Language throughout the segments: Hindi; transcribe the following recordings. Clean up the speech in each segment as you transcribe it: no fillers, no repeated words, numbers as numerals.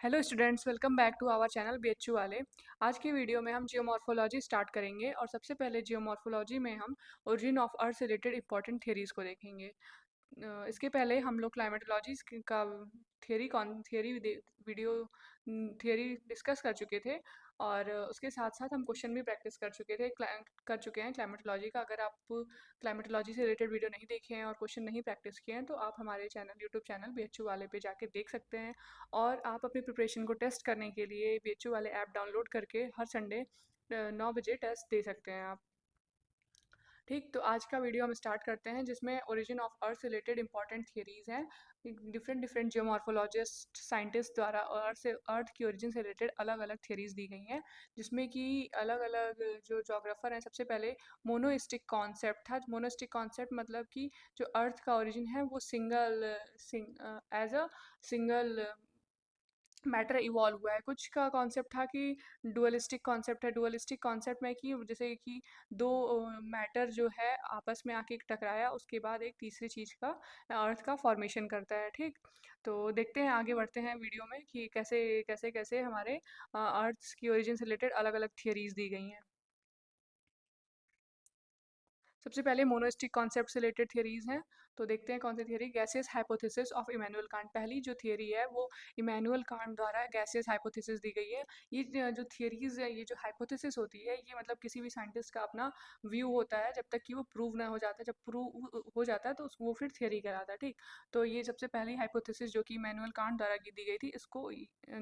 Hello students, welcome back to our channel BHU वाले। आज की वीडियो में हम जियोमॉर्फोलॉजी स्टार्ट करेंगे और सबसे पहले जियोमॉर्फोलॉजी में हम ओरिजिन ऑफ अर्थ से रिलेटेड इंपॉर्टेंट थियरीज को देखेंगे। इसके पहले हम लोग क्लाइमेटोलॉजी का थियरी वीडियो थियरी डिस्कस कर चुके थे और उसके साथ साथ हम क्वेश्चन भी प्रैक्टिस कर चुके हैं क्लाइमेटोलॉजी का। अगर आप क्लाइमेटोलॉजी से रिलेटेड वीडियो नहीं देखे हैं और क्वेश्चन नहीं प्रैक्टिस किए हैं तो आप हमारे यूट्यूब चैनल बीएचयू वाले पे जाके देख सकते हैं। और आप अपनी प्रिपरेशन को टेस्ट करने के लिए बीएचयू वाले ऐप डाउनलोड करके हर संडे 9 बजे टेस्ट दे सकते हैं आप। ठीक, तो आज का वीडियो हम स्टार्ट करते हैं जिसमें ओरिजिन ऑफ अर्थ से रिलेटेड इंपॉर्टेंट थियरीज हैं। डिफरेंट डिफरेंट जियोमॉर्फोलॉजिस्ट साइंटिस्ट द्वारा अर्थ की ओरिजिन से रिलेटेड अलग अलग थियरीज दी गई हैं, जिसमें कि अलग अलग जो जोग्राफर हैं। सबसे पहले मोनोइस्टिक कॉन्सेप्ट था। मोनोइस्टिक कॉन्सेप्ट मतलब कि जो अर्थ का ओरिजिन है वो as a single matter evolve हुआ है। कुछ का कॉन्सेप्ट था कि डुअलिस्टिक कॉन्सेप्ट है। डुअलिस्टिक कॉन्सेप्ट में कि जैसे कि दो मैटर जो है आपस में आके टकराया, उसके बाद एक तीसरी चीज़ का अर्थ का फॉर्मेशन करता है। ठीक, तो देखते हैं, आगे बढ़ते हैं वीडियो में कि कैसे कैसे कैसे हमारे अर्थ की ओरिजिन से रिलेटेड अलग अलग थियरीज दी गई हैं। सबसे पहले मोनोइस्टिक कॉन्सेप्ट से रिलेटेड थियरीज हैं, तो देखते हैं कौन सी theory. Gaseous hypothesis of Immanuel Kant. पहली जो थियरी है वो इमैनुअल कांट द्वारा गैसियस हाइपोथेसिस दी गई है। ये जो थियरीज है, ये जो हाइपोथेसिस होती है, ये मतलब किसी भी साइंटिस्ट का अपना व्यू होता है जब तक कि वो प्रूव ना हो जाता। जब प्रूव हो जाता है तो वो फिर थियरी कहलाता है। ठीक, तो ये सबसे पहली हाइपोथेसिस जो कि इमैनुअल कांट द्वारा दी गई थी, इसको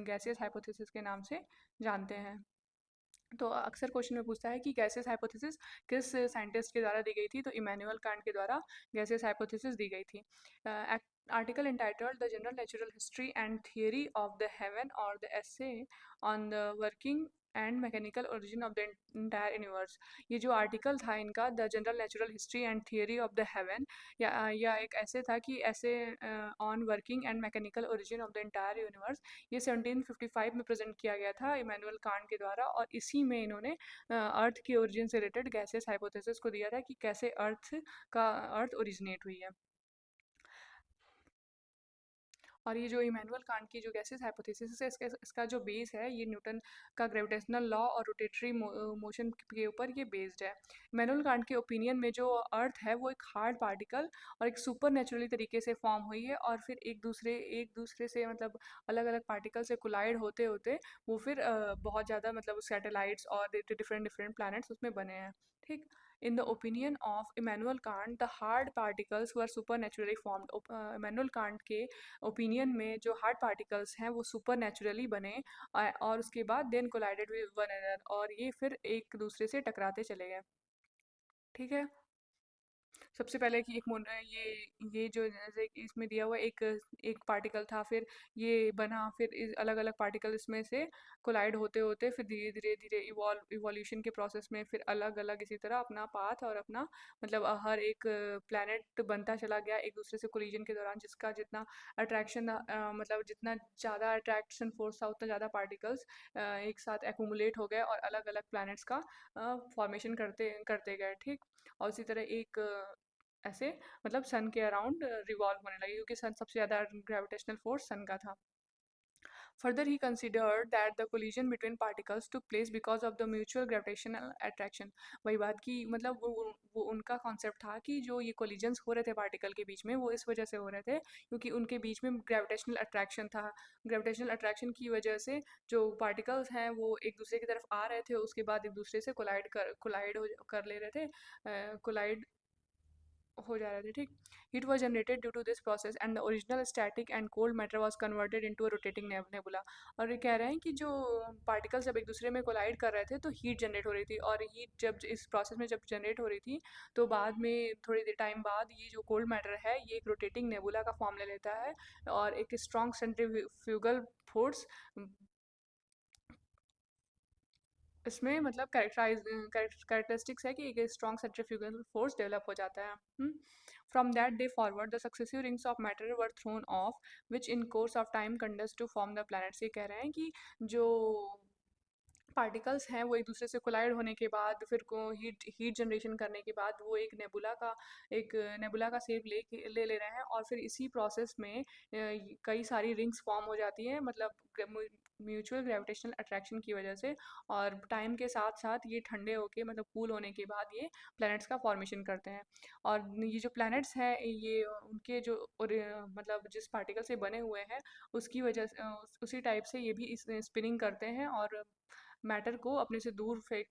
गैसियस हाइपोथेसिस के नाम से जानते हैं। तो अक्सर क्वेश्चन में पूछता है कि गैसेस हाइपोथेसिस किस साइंटिस्ट के द्वारा दी गई थी, तो इमैनुअल कांट के द्वारा गैसेस हाइपोथेसिस दी गई थी। Article entitled the general natural history and theory of the heaven और the essay on the working and mechanical origin of the entire universe. ये जो आर्टिकल था इनका, the general natural history and theory of the heaven, या एक ऐसे था कि essay on working and mechanical origin of the entire universe, ये 1755 में प्रेजेंट किया गया था इमैनुअल कांट के द्वारा। और इसी में इन्होंने अर्थ की ओरिजिन से रिलेटेड गैसेस हाइपोथेसिस को दिया था कि कैसे अर्थ ओरिजिनेट हुई है। और ये जो इमैनुअल कांट की जो गैसेस हाइपोथेसिस है, इसका जो बेस है ये न्यूटन का ग्रेविटेशनल लॉ और रोटेटरी मोशन के ऊपर ये बेस्ड है। इमैनुअल कांट के ओपिनियन में जो अर्थ है वो एक हार्ड पार्टिकल और एक सुपर नेचुरली तरीके से फॉर्म हुई है, और फिर एक दूसरे से मतलब अलग अलग पार्टिकल से कोलाइड होते होते वो फिर बहुत ज़्यादा मतलब सैटेलाइट्स और डिफरेंट डिफरेंट प्लैनेट्स उसमें बने हैं। ठीक, in the opinion of Immanuel Kant, the hard particles were supernaturally formed. Immanuel Kant के ओपिनियन में जो हार्ड पार्टिकल्स हैं वो सुपर नेचुरली बने, और उसके बाद then collided with one another, और ये फिर एक दूसरे से टकराते चले गए। ठीक है, सबसे पहले कि ये जो जैसे कि इसमें दिया हुआ एक एक पार्टिकल था, फिर ये बना, फिर अलग अलग पार्टिकल इसमें से कोलाइड होते होते फिर धीरे धीरे धीरे इवोल्यूशन के प्रोसेस में फिर अलग अलग इसी तरह अपना पाथ और अपना मतलब हर एक प्लैनेट बनता चला गया एक दूसरे से कोलिजन के दौरान, जिसका जितना अट्रैक्शन मतलब जितना ज़्यादा अट्रैक्शन फोर्स था उतना ज़्यादा पार्टिकल्स एक साथ एक्यूमुलेट हो गए और अलग अलग प्लैनेट्स का फॉर्मेशन करते करते गए। ठीक, और उसी तरह एक ऐसे मतलब सन के अराउंड रिवॉल्व होने लगी, क्योंकि सन सबसे ज़्यादा ग्रेविटेशनल फोर्स सन का था। Further, he considered that the collision between particles took place because of the mutual gravitational attraction. वही बात की मतलब वो उनका कॉन्सेप्ट था कि जो ये कोलिजन्स हो रहे थे पार्टिकल के बीच में वो इस वजह से हो रहे थे क्योंकि उनके बीच में ग्रेविटेशनल अट्रैक्शन था। ग्रेविटेशनल अट्रैक्शन की वजह से जो पार्टिकल्स हैं वो एक दूसरे की तरफ आ रहे थे, उसके बाद एक दूसरे से कोलाइड कर ले रहे थे, कोलाइड हो जा रहे थे। ठीक, heat was generated due to this process and the original static and cold matter was converted into a rotating nebula. और ये कह रहे हैं कि जो पार्टिकल्स जब एक दूसरे में कोलाइड कर रहे थे तो हीट जनरेट हो रही थी, और हीट जब इस प्रोसेस में जब जनरेट हो रही थी तो बाद में थोड़ी देर टाइम बाद ये जो कोल्ड मैटर है ये एक रोटेटिंग नेबुला का फॉर्म ले लेता है, और एक स्ट्रॉन्ग सेंट्रीफ्यूगल फोर्स इसमें मतलब कैरेक्टरिस्टिक्स है कि एक स्ट्रॉन्ग सेंट्रीफ्यूगल फोर्स डेवलप हो जाता है। From that day forward the successive rings of matter were thrown off which in course of time condensed to form the planets. ये कह रहे हैं कि जो पार्टिकल्स हैं वो एक दूसरे से कोलाइड होने के बाद फिर को हीट हीट जनरेशन करने के बाद वो एक नेबुला का शेप ले रहे हैं, और फिर इसी प्रोसेस में कई सारी रिंग्स फॉर्म हो जाती हैं, मतलब म्यूचुअल ग्रेविटेशनल अट्रैक्शन की वजह से। और टाइम के साथ साथ ये ठंडे होके मतलब कूल होने के बाद ये प्लैनेट्स का फॉर्मेशन करते हैं। और ये जो प्लैनेट्स हैं ये उनके जो मतलब जिस पार्टिकल से बने हुए हैं उसकी वजह से उसी टाइप से ये भी स्पिनिंग करते हैं और मैटर को अपने से दूर फेंक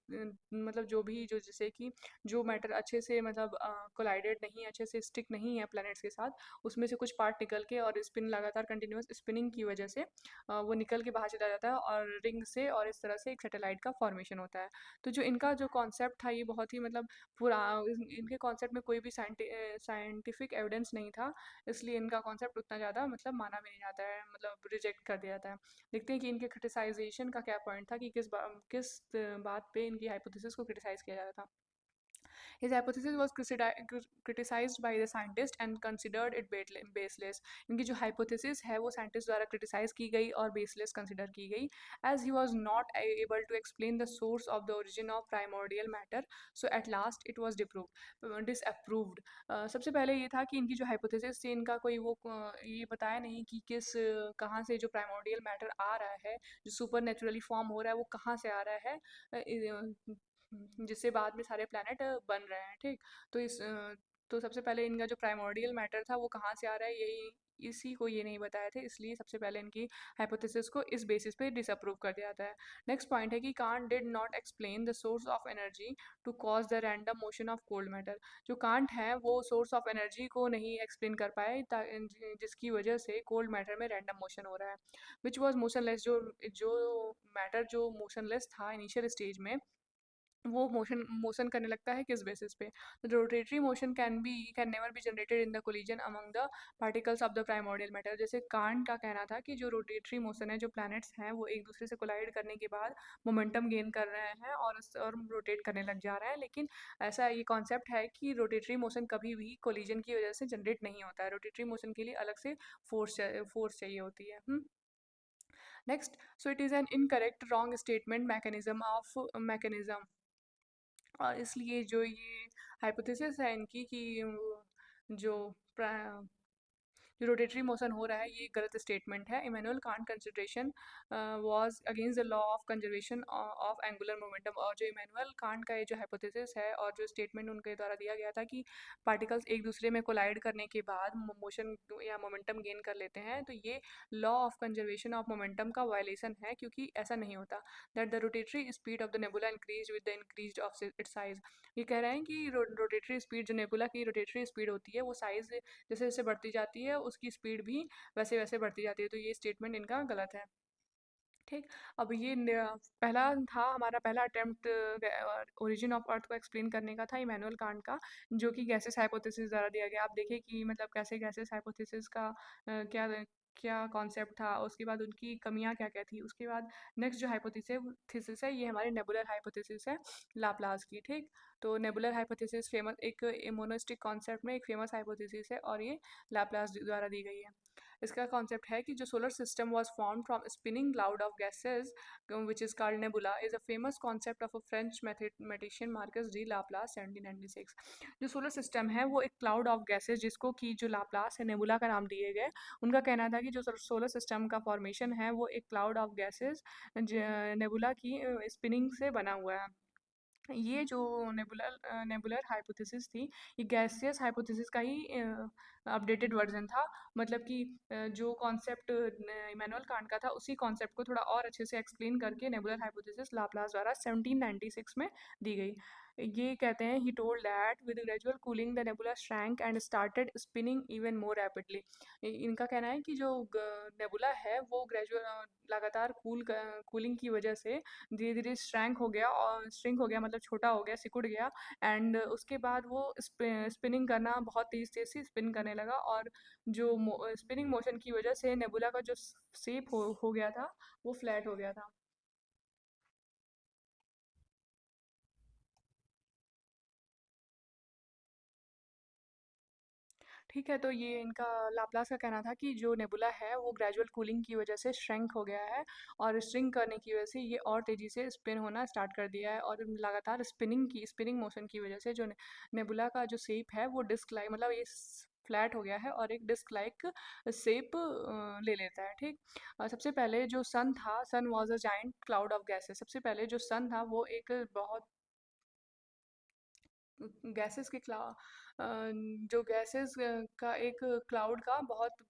मतलब जो भी जो जैसे कि जो मैटर अच्छे से मतलब कोलाइडेड नहीं अच्छे से स्टिक नहीं है प्लैनेट्स के साथ, उसमें से कुछ पार्ट निकल के और स्पिन लगातार कंटिन्यूस स्पिनिंग की वजह से वो निकल के बाहर चला जाता है और रिंग से, और इस तरह से एक सैटेलाइट का फॉर्मेशन होता है। तो जो इनका जो कॉन्सेप्ट था ये बहुत ही मतलब पूरा इनके कॉन्सेप्ट में कोई भी साइंटिफिक एविडेंस नहीं था, इसलिए इनका कॉन्सेप्ट उतना ज़्यादा मतलब माना भी नहीं जाता है, मतलब रिजेक्ट कर दिया जाता है। देखते हैं कि इनके क्रिटिसाइजेशन का क्या पॉइंट था, कि किस बात पे इनकी हाइपोथेसिस को क्रिटिसाइज किया जा रहा था। His hypothesis was criticized by the scientist and considered it baseless. इनकी जो hypothesis है वो scientist द्वारा criticize की गई और baseless consider की गई, as he was not able to explain the source of the origin of primordial matter, so at last it was disapproved. सबसे पहले ये था कि इनकी जो hypothesis थी इनका कोई वो ये बताया नहीं कि कहाँ से जो primordial matter आ रहा है, जो सुपर नेचुरली फॉर्म हो रहा है वो कहाँ से आ रहा है, जिससे बाद में सारे प्लैनेट बन रहे हैं, ठीक। तो तो सबसे पहले इनका जो प्राइमोर्डियल मैटर था वो कहाँ से आ रहा है, यही इसी को ये नहीं बताया थे, इसलिए सबसे पहले इनकी हाइपोथेसिस को इस बेसिस पे डिसअप्रूव कर दिया जाता है। नेक्स्ट पॉइंट है कि Kant did not explain the source of energy to cause the random motion of cold matter. जो कांट है वो सोर्स ऑफ एनर्जी को नहीं एक्सप्लेन कर पाए, जिसकी वजह से कोल्ड मैटर में रैंडम मोशन हो रहा है, विच वॉज मोशनलेस। जो मैटर जो मोशनलेस था इनिशियल स्टेज में, वो मोशन मोशन करने लगता है किस बेसिस पे। Rotatory motion can never be generated in the collision among the particles of the primordial matter. जैसे कांट का कहना था कि जो रोटेटरी मोशन है, जो प्लैनेट्स हैं वो एक दूसरे से कोलाइड करने के बाद मोमेंटम गेन कर रहे हैं और रोटेट करने लग जा रहे हैं, लेकिन ऐसा ये कॉन्सेप्ट है कि रोटेटरी मोशन कभी भी कोलिजन की वजह से जनरेट नहीं होता है, रोटेटरी मोशन के लिए अलग से फोर्स चाहिए होती है। Next, so it is an incorrect wrong statement mechanism, और इसलिए जो ये हाइपोथेसिस है इनकी कि जो जो रोटेटरी मोशन हो रहा है ये गलत स्टेटमेंट है। Immanuel Kant consideration was against the law of conservation of angular momentum. और जो इमैनुअल कांट का ये जो हाइपोथेसिस है और जो स्टेटमेंट उनके द्वारा दिया गया था कि पार्टिकल्स एक दूसरे में कोलाइड करने के बाद मोशन या मोमेंटम गेन कर लेते हैं, तो ये law of conservation of momentum का वायलेशन है, क्योंकि ऐसा नहीं होता। That the rotatory speed of the nebula increase with the increase of its size. ये कह रहे हैं कि रोटेटरी स्पीड, जो नेबुला की रोटेटरी स्पीड होती है वो साइज जैसे जैसे बढ़ती जाती है उसकी स्पीड भी वैसे वैसे बढ़ती जाती है, तो ये स्टेटमेंट इनका गलत है, ठीक। अब पहला था हमारा पहला अटेम्प्ट ओरिजिन ऑफ अर्थ को एक्सप्लेन करने का था इमैनुअल कांट का, जो कि गैसेस हाइपोथेसिस द्वारा दिया गया। आप देखिए कि मतलब कैसे गैसेस हाइपोथेसिस का क्या क्या कॉन्सेप्ट था, उसके बाद उनकी कमियां क्या क्या थी। उसके बाद नेक्स्ट जो हाइपोथेसिस है ये हमारी नेबुलर हाइपोथेसिस है लाप्लास की, ठीक। तो नेबुलर हाइपोथेसिस फेमस एक मोनोस्टिक कॉन्सेप्ट में एक फेमस हाइपोथेसिस है और ये लाप्लास द्वारा दी गई है। इसका कॉन्सेप्ट है कि जो solar system was formed from spinning cloud of gases which is called nebula is a famous concept of a French mathematician Marcus de Laplace 1796। जो सोलर सिस्टम है वो एक क्लाउड ऑफ गैसेस जिसको कि जो लाप्लास है नेबुला का नाम दिए गए, उनका कहना था कि जो सोलर सिस्टम का फॉर्मेशन है वो एक क्लाउड ऑफ गैसेस नेबुला की स्पिनिंग से बना हुआ है। ये जो नेबुलर हाइपोथेसिस थी ये गैसियस हाइपोथेसिस का ही अपडेटेड वर्जन था, मतलब कि जो कॉन्सेप्ट इमैनुअल कांट का था उसी कॉन्सेप्ट को थोड़ा और अच्छे से एक्सप्लेन करके नेबुलर हाइपोथेसिस लाप्लास द्वारा 1796 में दी गई। ये कहते हैं he told that with gradual cooling the nebula shrank and started spinning even more rapidly. इनका कहना है कि जो नेबुला है वो ग्रेजुअल लगातार कूलिंग की वजह से धीरे धीरे श्रिंक हो गया मतलब छोटा हो गया, सिकुड़ गया, एंड उसके बाद वो स्पिनिंग करना बहुत तेज से स्पिन करने लगा, और जो स्पिनिंग मोशन की वजह से नेबुला का जो शेप हो गया था वो फ्लैट हो गया था। ठीक है, तो ये इनका लाप्लास का कहना था कि जो नेबुला है वो ग्रेजुअल कूलिंग की वजह से श्रिंक हो गया है, और श्रिंक करने की वजह से ये और तेज़ी से स्पिन होना स्टार्ट कर दिया है, और लगातार स्पिनिंग मोशन की वजह से जो नेबुला का जो शेप है वो डिस्क लाइक, मतलब ये फ्लैट हो गया है और एक डिस्क लाइक शेप ले लेता है। ठीक। सबसे पहले जो सन था, sun was a giant cloud of gases. सबसे पहले जो सन था वो एक बहुत गैसेस के जो गैसेस का एक क्लाउड का बहुत,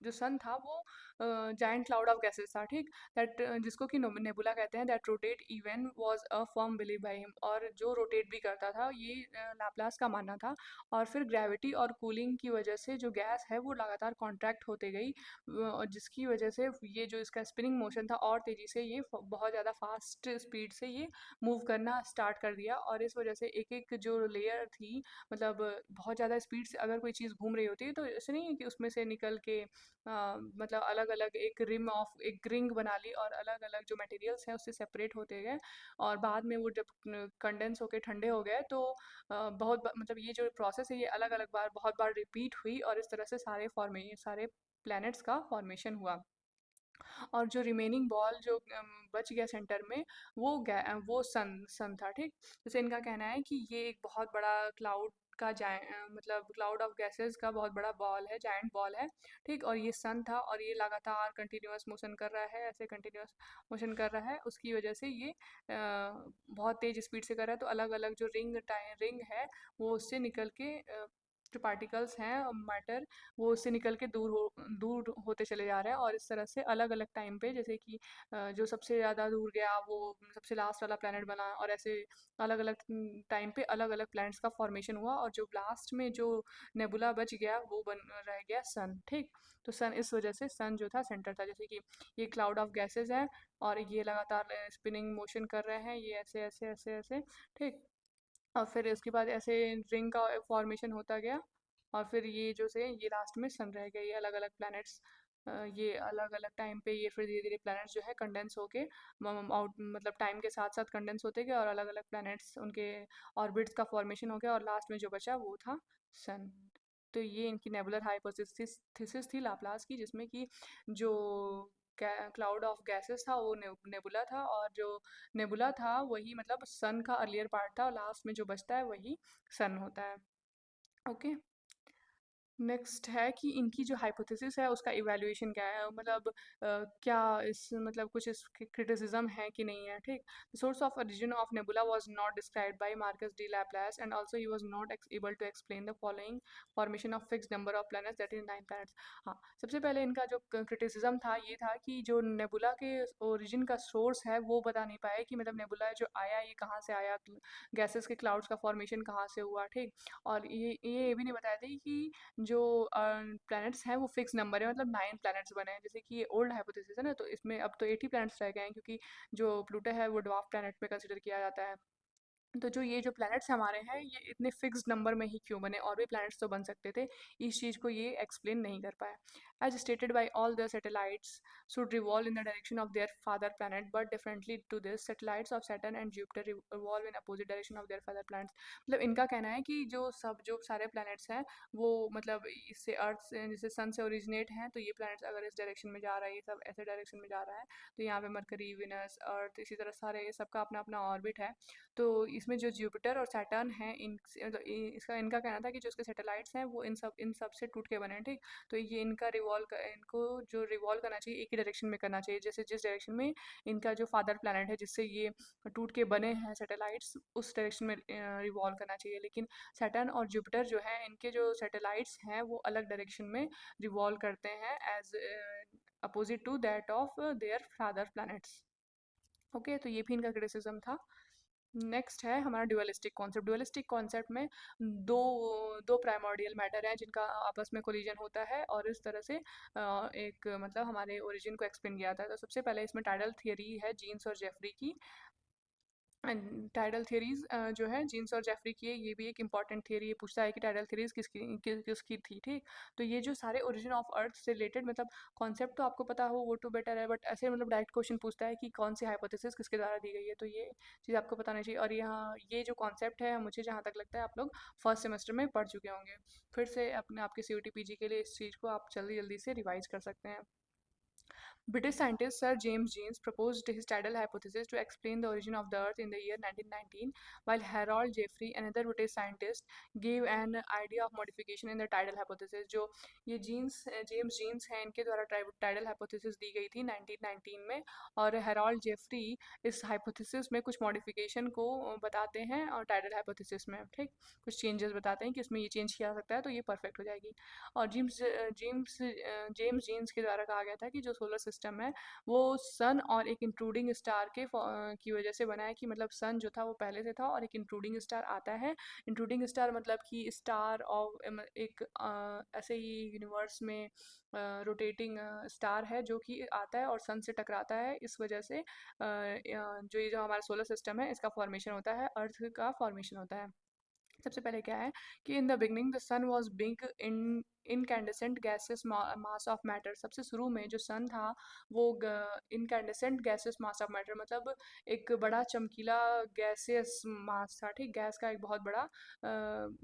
जो सन था वो जायंट क्लाउड ऑफ गैसेस था। ठीक। दैट जिसको कि नेबुला कहते हैं, that rotate even was a firm believe by him, और जो रोटेट भी करता था, ये लाप्लास का मानना था। और फिर ग्रेविटी और कूलिंग की वजह से जो गैस है वो लगातार कॉन्ट्रैक्ट होते गई, और जिसकी वजह से ये जो इसका स्पिनिंग मोशन था और तेज़ी से ये बहुत ज़्यादा फास्ट स्पीड से ये मूव करना स्टार्ट कर दिया, और इस वजह से एक एक जो लेयर थी, मतलब बहुत ज़्यादा स्पीड से अगर कोई चीज़ घूम रही होती है तो ऐसे नहीं है कि उसमें से निकल के मतलब अलग अलग एक रिंग बना ली, और अलग अलग जो मटेरियल्स हैं उससे सेपरेट होते गए, और बाद में वो जब कंडेंस होके ठंडे हो गए तो मतलब ये जो प्रोसेस है ये अलग अलग बार बहुत बार रिपीट हुई, और इस तरह से सारे प्लैनेट्स का फॉर्मेशन हुआ। और जो रिमेनिंग बॉल जो बच गया सेंटर में, वो सन था। ठीक। जैसे इनका कहना है कि ये एक बहुत बड़ा क्लाउड मतलब क्लाउड ऑफ गैसेस का बहुत बड़ा बॉल है, जायंट बॉल है। ठीक। और ये सन था, और ये लगातार कंटिन्यूअस मोशन कर रहा है, ऐसे कंटिन्यूअस मोशन कर रहा है, उसकी वजह से ये बहुत तेज स्पीड से कर रहा है, तो अलग अलग जो रिंग है वो उससे निकल के जो पार्टिकल्स हैं मैटर, वो उससे निकल के दूर होते चले जा रहे हैं, और इस तरह से अलग अलग टाइम पे, जैसे कि जो सबसे ज़्यादा दूर गया वो सबसे लास्ट वाला प्लैनेट बना, और ऐसे अलग अलग टाइम पे अलग अलग प्लैनेट्स का फॉर्मेशन हुआ, और जो लास्ट में जो नेबुला बच गया वो बन रह गया सन। ठीक। तो सन, इस वजह से सन जो था सेंटर था, जैसे कि ये क्लाउड ऑफ गैसेस है, और ये लगातार स्पिनिंग मोशन कर रहे हैं, ये ऐसे ऐसे ऐसे ऐसे। ठीक। और फिर उसके बाद ऐसे रिंग का फॉर्मेशन होता गया, और फिर ये जो से ये लास्ट में सन रह गया, ये अलग अलग प्लैनेट्स, ये अलग अलग टाइम पे ये फिर धीरे धीरे प्लैनेट्स जो है कंडेंस होके आउट, मतलब टाइम के साथ साथ कंडेंस होते गए, और अलग अलग प्लैनेट्स उनके ऑर्बिट्स का फॉर्मेशन हो गया, और लास्ट में जो बचा वो था सन। तो ये इनकी नेबुलर हाइपोथेसिस थी लाप्लास की, जिसमें कि जो क्लाउड ऑफ गैसेस था वो नेबुला था, और जो नेबुला था वही मतलब सन का अर्लियर पार्ट था, और लास्ट में जो बचता है वही सन होता है। ओके। नेक्स्ट है कि इनकी जो हाइपोथेसिस है उसका इवैल्यूएशन क्या है, मतलब क्या इस मतलब कुछ इस क्रिटिसिज्म है कि नहीं है। ठीक। The source of origin of nebula was not described by Marquis de Laplace, and also he was not able to explain the following formation of fixed number of planets, that is 9 planets. हाँ, सबसे पहले इनका जो क्रिटिसिज्म था ये था कि जो नेबुला के ओरिजिन का सोर्स है वो बता नहीं पाए, कि मतलब नेबुला जो आया ये कहाँ से आया, गैसेस के क्लाउड्स का फॉर्मेशन कहाँ से हुआ। ठीक। और ये भी नहीं बताए थे कि जो प्लैनेट्स हैं वो फिक्स नंबर है, मतलब 9 प्लैनेट्स बने हैं, जैसे कि ये ओल्ड हाइपोथेसिस है ना, तो इसमें अब तो 80 प्लैनेट्स रह गए हैं, क्योंकि जो प्लूटो है वो ड्वार्फ प्लैनेट में कंसिडर किया जाता है। तो जो ये जो प्लैनेट्स हमारे हैं ये इतने फिक्स्ड नंबर में ही क्यों बने, और भी प्लैनेट्स तो बन सकते थे, इस चीज़ को ये एक्सप्लेन नहीं कर पाया। As stated by all the satellites should revolve in the direction of their father planet, but differently to this satellites of Saturn and Jupiter revolve in opposite direction of their father planets। मतलब इनका कहना है कि जो सारे प्लैनेट्स हैं वो मतलब इससे अर्थ से, जैसे सन से ओरिजिनेट हैं, तो ये प्लैनेट्स अगर इस डायरेक्शन में जा रहा है, ये सब ऐसे डायरेक्शन में जा रहा है, तो यहाँ पे मरकरी, विनस, अर्थ, इसी तरह सारे सबका अपना अपना ऑर्बिट है। तो इसमें जो जुपिटर और सैटर्न है, मतलब इसका इनका कहना था कि जो इसके सैटेलाइट्स हैं वो इन सब से टूट के बने हैं। ठीक। तो ये इनको जो रिवॉल्व करना चाहिए एक ही डायरेक्शन में करना चाहिए, जैसे जिस डायरेक्शन में इनका जो फादर प्लैनेट है जिससे ये टूट के बने हैं सैटेलाइट्स, उस डायरेक्शन में रिवॉल्व करना चाहिए। लेकिन सैटर्न और जुपिटर जो है इनके जो सैटेलाइट्स हैं वो अलग डायरेक्शन में रिवॉल्व करते हैं, as opposite to that of their father planets. Okay. तो ये भी इनका क्रिटिसिज्म था। नेक्स्ट है हमारा ड्यूअलिस्टिक कॉन्सेप्ट। ड्यूअलिस्टिक कॉन्सेप्ट में दो दो प्राइमॉर्डियल मैटर हैं जिनका आपस में कोलिजन होता है, और इस तरह से एक मतलब हमारे ओरिजिन को एक्सप्लेन किया जाता है। तो सबसे पहले इसमें टाइडल थियरी है जीन्स और जेफरी की। टाइडल थ्योरीज जो है जीन्स और जेफरी की है, ये भी एक इंपॉर्टेंट थ्योरी है। पूछता है कि टाइडल थ्योरीज किसकी थी, ठीक। तो ये जो सारे ओरिजिन ऑफ अर्थ से रिलेटेड मतलब कॉन्सेप्ट तो आपको पता हो वो तो बेटर है, बट ऐसे मतलब डायरेक्ट क्वेश्चन पूछता है कि कौन सी हाइपोथेसिस किसके द्वारा दी गई है, तो ये चीज़ आपको पता नहीं चाहिए। और यहाँ ये जो कॉन्सेप्ट है मुझे जहाँ तक लगता है आप लोग फर्स्ट सेमेस्टर में पढ़ चुके होंगे। फिर से अपने आपके सी पीजी के लिए इस चीज़ को आप जल्दी जल्दी से रिवाइज कर सकते हैं। British scientist Sir James Jeans proposed his tidal hypothesis to explain the origin of the Earth in the year 1919, while Harold Jeffrey, another British scientist, gave an idea of modification in the tidal hypothesis. जो ये जेम्स जीन्स हैं, इनके द्वारा टाइडल हाइपोथेसिस दी गई थी 1919 में, और हेरोल्ड जेफरी इस हाइपोथेसिस में कुछ मॉडिफिकेशन को बताते हैं और टाइडल हाइपोथेसिस में, ठीक, कुछ चेंजेस बताते हैं कि इसमें ये चेंज किया जा सकता है तो ये परफेक्ट हो जाएगी। और जेम्स जेम्स जीन्स के द्वारा कहा गया था कि जो सोलर सिस्टम है वो सन और एक इंट्रूडिंग स्टार की वजह से बना है, कि मतलब सन जो था वो पहले से था और एक इंट्रूडिंग स्टार आता है। इंट्रूडिंग स्टार मतलब कि स्टार और एक ऐसे ही यूनिवर्स में रोटेटिंग स्टार है जो कि आता है और सन से टकराता है, इस वजह से जो ये जो हमारा सोलर सिस्टम है इसका फॉर्मेशन होता है, अर्थ का फॉर्मेशन होता है। सबसे पहले क्या है कि in the beginning the sun was big in incandescent gaseous mass of matter. सबसे शुरू में जो सन था वो incandescent gaseous mass of matter मतलब एक बड़ा चमकीला गैसेस मास था, ठीक, गैस का एक बहुत बड़ा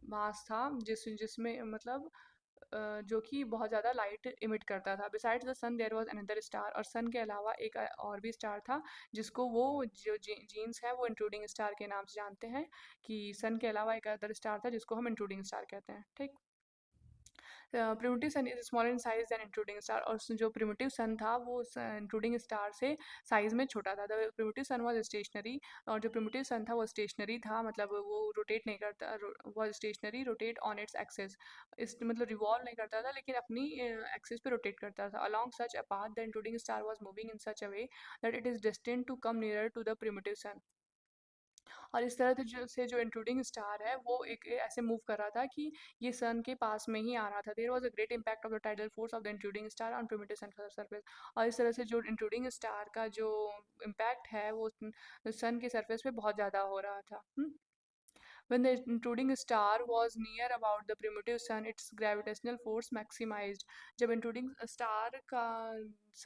मास था जिसमें मतलब जो कि बहुत ज़्यादा लाइट इमिट करता था। Besides the sun there was another star, और सन के अलावा एक और भी स्टार था जिसको वो जो जीन्स है वो इंट्रूडिंग स्टार के नाम से जानते हैं, कि सन के अलावा एक अदर स्टार था जिसको हम इंट्रूडिंग स्टार कहते हैं, ठीक। Primitive sun is smaller in size than intruding star, और जो प्रिमिटिव सन था वो इंट्रूडिंग स्टार से साइज में छोटा था। The primitive sun was stationary, और जो प्रिमिटिव सन था वो स्टेशनरी था, मतलब वो रोटेट नहीं करता, वो stationary rotate on its axis, इस मतलब रिवॉल्व नहीं करता था लेकिन अपनी एक्सिस पे रोटेट करता था। Along such a path the intruding star was moving in such a way that it is destined to come nearer to the primitive sun. और इस तरह से जो इंट्रूडिंग स्टार है वो एक ऐसे मूव कर रहा था कि ये सन के पास में ही आ रहा था। There was a great impact of the tidal force of the intruding star on primitive sun surface. और इस तरह से जो इंट्रूडिंग स्टार का जो इम्पैक्ट है वो सन के सरफेस पे बहुत ज़्यादा हो रहा था। When the intruding star was near about the primitive sun, its gravitational force maximized. जब इंट्रूडिंग स्टार का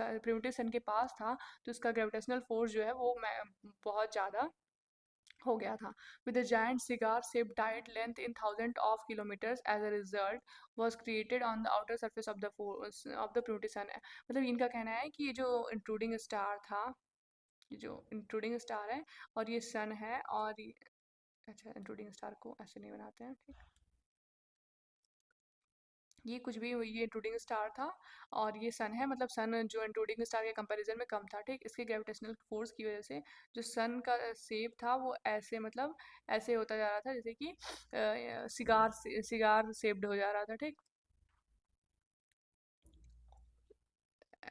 प्रिमिटिव सन के पास था तो इसका ग्रेविटेशनल फोर्स जो है वो बहुत ज़्यादा हो गया था। With a giant cigar shaped diet length in thousand of kilometers as a result was created on the outer surface of the प्लूटी सन। मतलब इनका कहना है कि ये जो इंट्रूडिंग स्टार था, ये जो इंट्रूडिंग स्टार है और ये सन है, और अच्छा, इंट्रूडिंग स्टार को ऐसे नहीं बनाते हैं, ठीक, ये कुछ भी, ये इंट्रूडिंग स्टार था और ये सन है, मतलब सन जो इंट्रूडिंग स्टार के कंपैरिजन में कम था, ठीक, इसके ग्रेविटेशनल फोर्स की वजह से जो सन का शेप था वो ऐसे मतलब ऐसे होता जा रहा था जैसे कि सिगार शेप्ड हो जा रहा था, ठीक,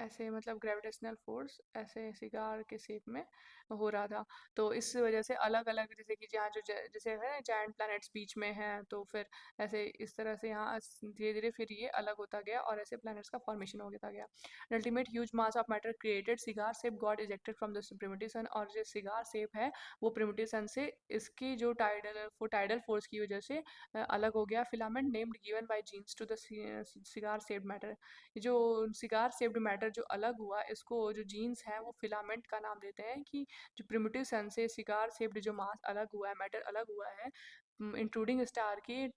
ऐसे मतलब ग्रेविटेशनल फोर्स ऐसे सिगार के शेप में हो रहा था। तो इस वजह से अलग अलग जैसे कि जहाँ जो जैसे है जायंट प्लैनेट्स बीच में हैं तो फिर ऐसे इस तरह से यहाँ धीरे धीरे फिर ये अलग होता गया और ऐसे प्लैनेट्स का फॉर्मेशन होता गया। Ultimate huge mass of matter created cigar shape got ejected from the primitive sun, और जो सिगार शेप है वो प्रिमिटिव सन से इसकी जो टाइडल फोर्स की वजह से अलग हो गया। Filament named given by Jeans to the cigar shaped matter, जो सिगार शेप्ड मैटर जो अलग हुआ इसको जो जीन्स हैं वो फिलामेंट का नाम देते हैं, कि जो प्रिमिटिव सन से सिगार शेप्ड जो मास अलग हुआ है, मैटर अलग हुआ है इंक्लूडिंग स्टार की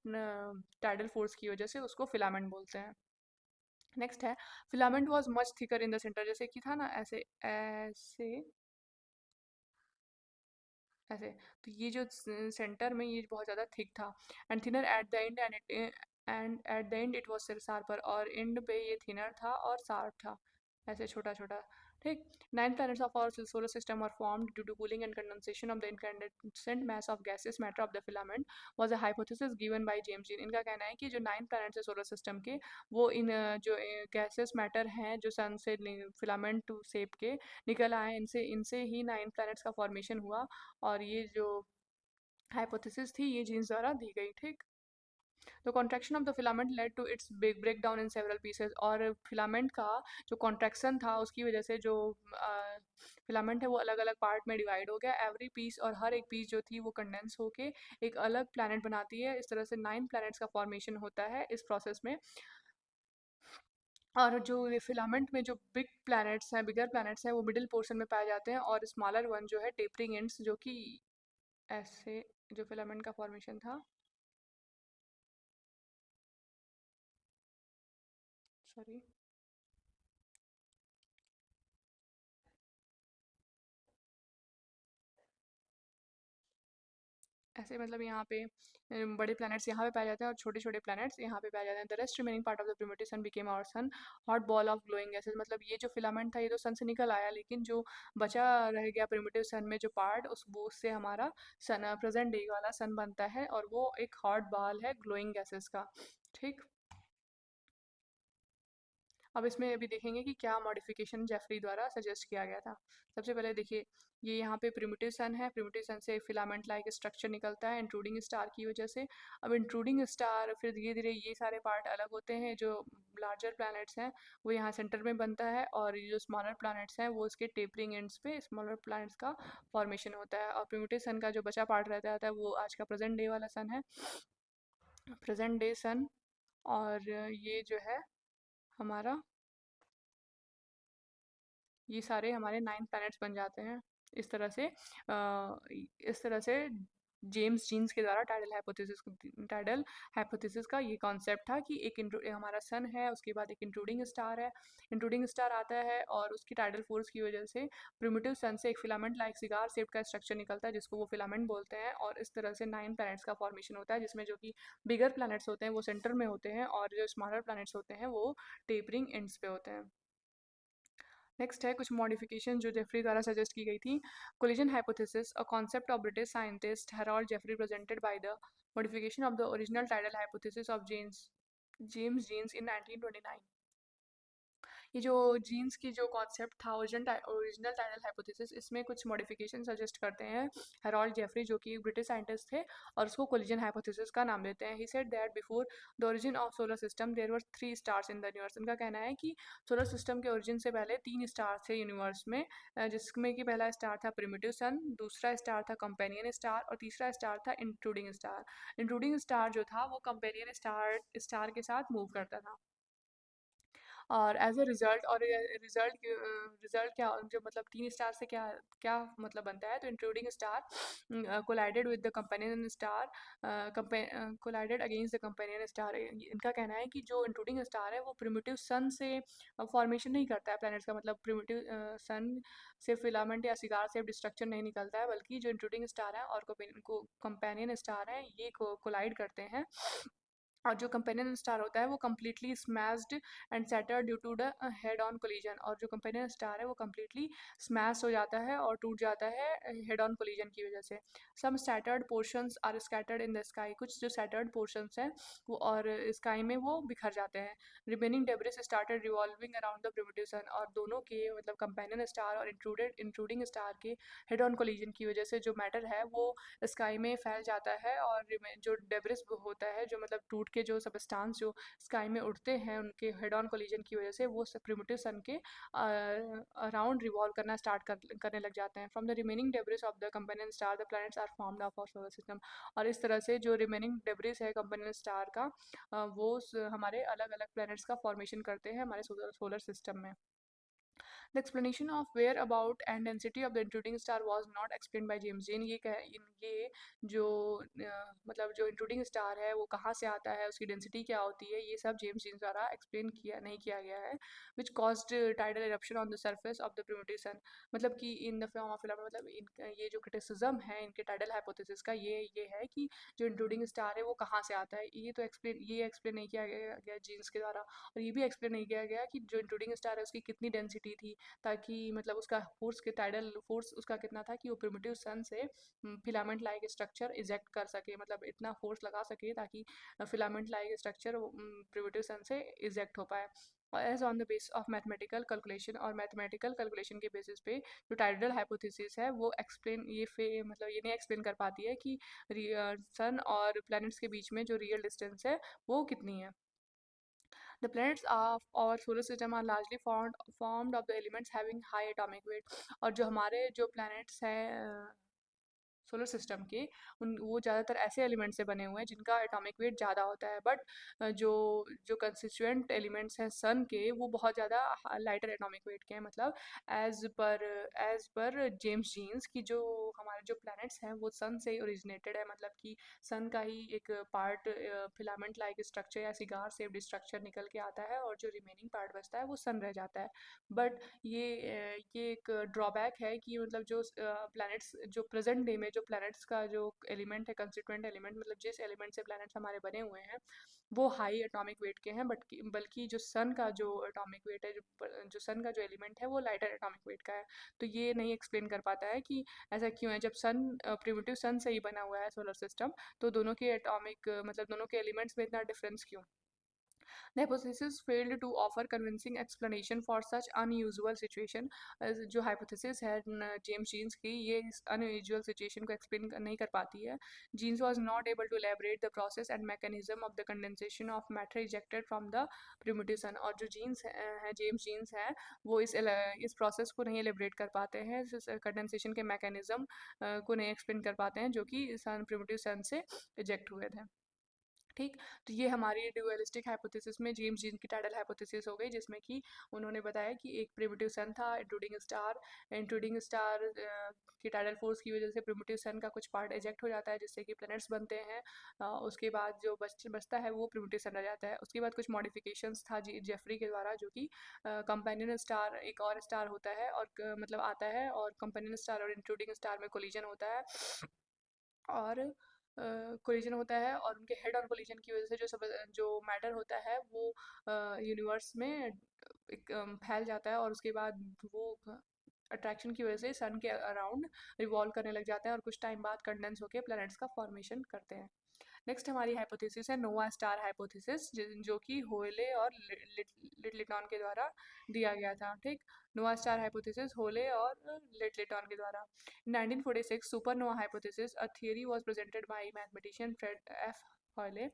टाइडल फोर्स की वजह से, उसको फिलामेंट बोलते हैं। नेक्स्ट है filament was much thicker in the centre, जैसे कि था ना ऐसे ऐसे ऐसे, तो ये जो सेंटर में ये बहुत ज़्यादा थिक था, and thinner at the end and at the end it was sharper, और एंड पे ये थिनर था और शार्प था, ऐसे छोटा छोटा, ठीक। 9 planets of our solar system are formed due to cooling and condensation of the incandescent mass of gaseous matter of the filament was a hypothesis given by James Jean। इनका कहना है कि जो 9 planets है सोलर सिस्टम के वो इन जो गैसेस मैटर हैं जो सन से फिलामेंट शेप के निकल आए, इनसे इनसे ही 9 planets का फॉर्मेशन हुआ, और ये जो हाइपोथेसिस थी ये जीन्स द्वारा दी गई, ठीक। The contraction of the filament led to its big break down in several pieces, और फिलामेंट का जो कॉन्ट्रैक्शन था उसकी वजह से जो फिलामेंट है वो अलग अलग पार्ट में डिवाइड हो गया, एवरी पीस और हर एक पीस जो थी वो कंडेंस होके एक अलग प्लैनेट बनाती है। इस तरह से 9 प्लैनेट्स का फॉर्मेशन होता है इस प्रोसेस में। और जो ये फिलामेंट में जो बिग प्लैनेट्स हैं, बिगर प्लैनेट्स हैं, वो मिडिल पोर्शन में पाए जाते हैं, और स्मॉलर वन जो है टेपरिंग एंड्स, जो कि ऐसे जो फिलामेंट का फॉर्मेशन था, सॉरी, ऐसे मतलब यहाँ पे बड़े प्लैनेट्स यहाँ पे पाए जाते हैं और छोटे छोटे प्लैनेट्स यहाँ पे पाए जाते हैं। The rest remaining part of the primitive sun became our sun, hot ball of glowing gases. मतलब ये जो फिलामेंट था ये तो सन से निकल आया, लेकिन जो बचा रह गया प्रिमिटिव सन में जो पार्ट, उस वो उससे हमारा सन प्रेजेंट डे वाला सन बनता है, और वो एक हॉट बॉल है ग्लोइंग गैसेस का। ठीक। अब इसमें अभी देखेंगे कि क्या मॉडिफिकेशन जेफरी द्वारा सजेस्ट किया गया था। सबसे पहले देखिए, ये यहाँ पे प्रिमिटिव सन है, प्रिमिटिव सन से फिलामेंट लाइक स्ट्रक्चर निकलता है इंट्रूडिंग स्टार की वजह से। अब इंट्रूडिंग स्टार फिर धीरे धीरे ये सारे पार्ट अलग होते हैं, जो लार्जर प्लैनेट्स हैं वो यहाँ सेंटर में बनता है, और ये जो स्मॉलर प्लैनेट्स हैं वो इसके टेपरिंग एंड्स पे स्मॉलर प्लैनेट्स का फॉर्मेशन होता है। और प्रिमिटिव सन का जो बचा पार्ट रहता है वो आज का प्रेजेंट डे वाला सन है, प्रेजेंट डे सन। और ये जो है हमारा, ये सारे हमारे 9 प्लैनेट्स बन जाते हैं। इस तरह से इस तरह से जेम्स जीन्स के द्वारा टाइडल हाइपोथेसिस का ये कॉन्सेप्ट था कि एक हमारा सन है, उसके बाद एक इंट्रूडिंग स्टार है, इंट्रूडिंग स्टार आता है और उसकी टाइडल फोर्स की वजह से प्रिमिटिव सन से एक फिलामेंट लाइक सिगार शेप का स्ट्रक्चर निकलता है, जिसको वो फिलामेंट बोलते हैं, और इस तरह से 9 प्लैनेट्स का फॉर्मेशन होता है, जिसमें जो कि बिगर प्लैनेट्स होते हैं वो सेंटर में होते हैं, और जो स्मॉलर प्लैनेट्स होते हैं वो टेपरिंग एंड्स पे होते हैं। नेक्स्ट है कुछ मॉडिफिकेशन जो जेफरी द्वारा सजेस्ट की गई थी। Collision hypothesis, a concept of British scientist Harold Jeffrey presented by the modification of the original tidal hypothesis of James Jeans in 1929। ये जो जीन्स की जो कॉन्सेप्ट था, ओरिजिनल टाइडल हाइपोथेसिस, इसमें कुछ मॉडिफिकेशन सजेस्ट करते हैं हेरोल्ड जेफरी, जो कि ब्रिटिश साइंटिस्ट थे, और उसको कोलिजन हाइपोथेसिस का नाम देते हैं। He said that before the origin of solar system there were 3 stars in the universe. उनका कहना है कि सोलर सिस्टम के ओरिजिन से पहले 3 स्टार थे यूनिवर्स में, जिसमें कि पहला स्टार था प्रिमिटिव सन, दूसरा स्टार था कंपेनियन स्टार, और तीसरा स्टार था इंट्रूडिंग स्टार। इंट्रूडिंग स्टार जो था वो कंपेनियन स्टार स्टार के साथ मूव करता था, और एज अ रिजल्ट, और रिजल्ट क्या, जो मतलब 3 स्टार से क्या क्या मतलब बनता है, तो including star collided with the companion star, collided against the companion star. इनका कहना है कि जो इंक्लूडिंग स्टार है वो प्रिमिटिव सन से फॉर्मेशन नहीं करता है प्लैनेट्स का, मतलब प्रिमिटिव सन से फिलामेंट या सिगार से स्ट्रक्चर नहीं निकलता है, बल्कि जो इंक्लूडिंग स्टार है और कंपेनियन स्टार है ये कोलाइड करते हैं, और जो कंपेनियन स्टार होता है वो completely smashed and shattered due to the head on collision, और जो कंपेनियन स्टार है वो कम्प्लीटली स्मैश हो जाता है और टूट जाता है हेड ऑन कोलिजन की वजह से। Some scattered portions are scattered in the sky, कुछ जो स्कैटर्ड पोर्शंस हैं वो और स्काई में वो बिखर जाते हैं। Remaining debris started revolving around the primitive sun, और दोनों के मतलब कंपेनियन स्टार और इंक्लूडिंग स्टार के हेड ऑन कोलिजन की वजह से जो मैटर है वो स्काई में फैल जाता है, और जो डेब्रिस होता है, जो मतलब टूट के जो सबस्टांस जो स्काई में उड़ते हैं उनके हेड ऑन कोलिजन की वजह से, वो प्रिमिटिव सन के अराउंड रिवॉल्व करना करने लग जाते हैं। From the remaining debris of the companion star the planets are formed of our solar system, और इस तरह से जो रिमेनिंग डेब्रिस है कंपेनियन स्टार का, वो हमारे अलग अलग प्लैनेट्स का फॉर्मेशन करते हैं हमारे सोलर सिस्टम में। The explanation of whereabout and density of the intruding star was not explained by James Jean। ये जो मतलब जो इंट्रूडिंग स्टार है वो कहाँ से आता है, उसकी डेंसिटी क्या होती है, ये सब जेम्स जीन द्वारा एक्सप्लेन किया नहीं किया गया है। Which caused tidal eruption on the surface of the primitive sun, मतलब कि in the form of filament, मतलब ये जो क्रिटिसिज्म है इनके टाइडल हाइपोथेसिस का, ये है कि जो इंट्रूडिंग स्टार है वो कहाँ से आता है, ये एक्सप्लेन नहीं किया गया जीन्स के द्वारा। और ये भी एक्सप्लेन नहीं किया गया कि जो इंट्रूडिंग स्टार है उसकी कितनी डेंसिटी थी, ताकि मतलब उसका फोर्स के टाइडल फोर्स उसका कितना था कि वो प्रिमिटिव सन से फिलामेंट लाइक स्ट्रक्चर इजेक्ट कर सके, मतलब इतना फोर्स लगा सके ताकि filament like structure primitive sun से इजेक्ट हो पाए। As on the base of mathematical calculation, और मैथमेटिकल कैलकुलेशन के बेसिस पे जो टाइडल हाइपोथेसिस है वो एक्सप्लेन मतलब ये नहीं एक्सप्लेन कर पाती है कि सन और प्लैनेट्स के बीच में जो रियल डिस्टेंस है वो कितनी है। The planets of our solar system are largely formed of the elements having high atomic weight. और जो हमारे जो planets हैं सोलर सिस्टम के उन वो ज़्यादातर ऐसे एलिमेंट से बने हुए हैं जिनका एटॉमिक वेट ज़्यादा होता है, बट जो जो कंस्टिट्यूएंट एलिमेंट्स हैं सन के वो बहुत ज़्यादा लाइटर एटॉमिक वेट के हैं। मतलब एज पर जेम्स जीन्स की जो हमारे जो प्लैनेट्स हैं वो सन से ही ओरिजिनेटेड है। मतलब कि सन का ही एक पार्ट फिलामेंट लाइक स्ट्रक्चर या सिगार शेप्ड स्ट्रक्चर निकल के आता है और जो रिमेनिंग पार्ट बचता है वो सन रह जाता है। बट ये एक ड्रॉबैक है कि मतलब जो प्लैनेट्स जो प्रेजेंट डे में जो प्लैनेट्स का जो एलिमेंट है कंस्टिट्यूएंट एलिमेंट, मतलब जिस एलिमेंट से प्लैनेट्स हमारे बने हुए हैं वो हाई एटॉमिक वेट के हैं, बट बल्कि जो सन का जो एटॉमिक वेट है जो सन का जो एलिमेंट है वो लाइटर एटॉमिक वेट का है। तो ये नहीं एक्सप्लेन कर पाता है कि ऐसा क्यों है। जब सन प्रिमिटिव सन से ही बना हुआ है सोलर सिस्टम, तो दोनों के एटॉमिक मतलब दोनों के एलिमेंट्स में इतना डिफरेंस क्यों। The hypothesis failed to offer convincing explanation for such unusual situation. जो hypothesis है जेम्स जीन्स की, ये इस unusual situation को explain नहीं कर पाती है। Jeans was not able to elaborate the process and mechanism of the condensation of matter ejected from the primitive sun. और जो जीन्स है जेम्स जीन्स है वो इस प्रोसेस को नहीं एलिब्रेट कर पाते हैं, कंडेंसेशन के मैकेनिज्म को नहीं एक्सप्लेन कर पाते हैं जो कि सन प्रिमिटिव सन से इजेक्ट हुए थे। ठीक। तो ये हमारी ड्यूअलिस्टिक हाइपोथेसिस में जेम्स जीन की टाइडल हाइपोथेसिस हो गई, जिसमें कि उन्होंने बताया कि एक प्रिमिटिव सन था इंट्रूडिंग स्टार की टाइडल फोर्स की वजह से प्रिमिटिव सन का कुछ पार्ट एजेक्ट हो जाता है जिससे कि प्लैनेट्स बनते हैं। उसके बाद जो बचता है वो प्रिमिटिव सन रह जाता है। उसके बाद कुछ मॉडिफिकेशंस था जेफरी के द्वारा, जो कि कंपेनियन स्टार एक और स्टार होता है और मतलब आता है और कंपेनियन स्टार और इंट्रूडिंग स्टार में कोलिजन होता है और कोलिजन होता है और उनके हेड ऑन कोलिजन की वजह से जो मैटर होता है वो यूनिवर्स में एक फैल जाता है और उसके बाद वो अट्रैक्शन की वजह से सन के अराउंड रिवॉल्व करने लग जाते हैं और कुछ टाइम बाद कंडेंस होकर प्लैनेट्स का फॉर्मेशन करते हैं। नेक्स्ट हमारी हाइपोथेसिस है नोवा स्टार हाइपोथेसिस, जो कि होले और लिटलिटॉन के द्वारा दिया गया था। ठीक। नोवा स्टार हाइपोथेसिस होले और लिटलिटॉन के द्वारा। 1946 supernova hypothesis a theory was presented by mathematician Fred F Hoyle.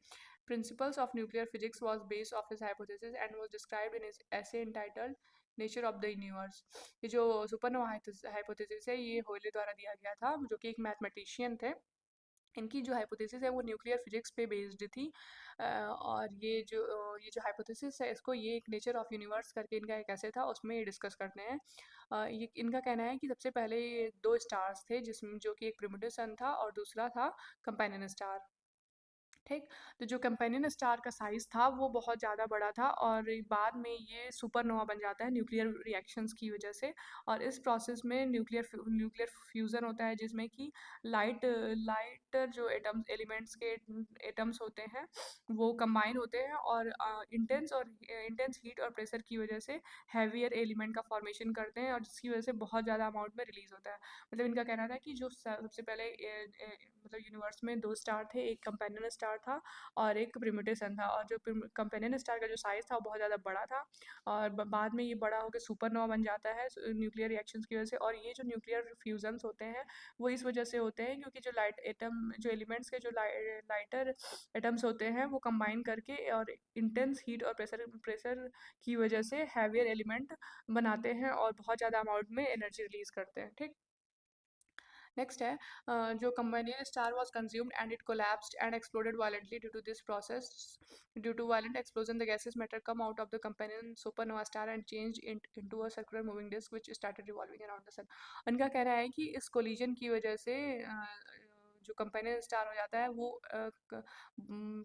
Principles of nuclear physics was based off his hypothesis and was described in his essay entitled nature of the universe. ये जो सुपरनोवा हाइपोथेसिस है ये होले द्वारा दिया गया था, जो कि एक मैथमेटिशियन थे। इनकी जो हाइपोथेसिस है वो न्यूक्लियर फिजिक्स पे बेस्ड थी। और ये जो हाइपोथेसिस है इसको ये एक नेचर ऑफ यूनिवर्स करके इनका एक ऐसे था उसमें ये डिस्कस करते हैं। ये इनका कहना है कि सबसे पहले ये दो स्टार्स थे जिसमें जो कि एक प्रिमिटिव सन था और दूसरा था कंपेनियन स्टार। ठीक। तो जो कंपेनियन स्टार का साइज़ था वो बहुत ज़्यादा बड़ा था और बाद में ये सुपरनोवा बन जाता है न्यूक्लियर रिएक्शंस की वजह से। और इस प्रोसेस में न्यूक्लियर फ्यूज़न होता है जिसमें कि लाइट जो एलिमेंट्स के एटम्स होते हैं वो कंबाइन होते हैं और इंटेंस हीट और प्रेशर की वजह से हैवियर एलिमेंट का फॉर्मेशन करते हैं और जिसकी वजह से बहुत ज़्यादा अमाउंट में रिलीज़ होता है। मतलब इनका कहना था कि जो सबसे पहले मतलब यूनिवर्स में दो स्टार थे, एक कंपेनियन स्टार था और एक प्रिमिटिव सन था। और जो कंपेनियन स्टार का जो साइज़ था वो बहुत ज़्यादा बड़ा था और बाद में ये बड़ा होकर सुपरनोवा बन जाता है न्यूक्लियर रिएक्शंस की वजह से। और ये जो न्यूक्लियर फ्यूजन्स होते हैं वो इस वजह से होते हैं क्योंकि जो एलिमेंट्स के जो लाइटर एटम्स होते हैं वो कंबाइन करके और इंटेंस हीट और प्रेशर की वजह से हैवियर एलिमेंट बनाते हैं और बहुत ज़्यादा अमाउंट में एनर्जी रिलीज़ करते हैं। ठीक। नेक्स्ट है जो companion star was consumed and it collapsed and exploded violently due to this process. Due to violent explosion the gases matter come out of the companion supernova star and change into a circular moving disc which started revolving around the sun. उनका कहना है कि इस कोलिजन की वजह से जो कंपेनियन स्टार हो जाता है वो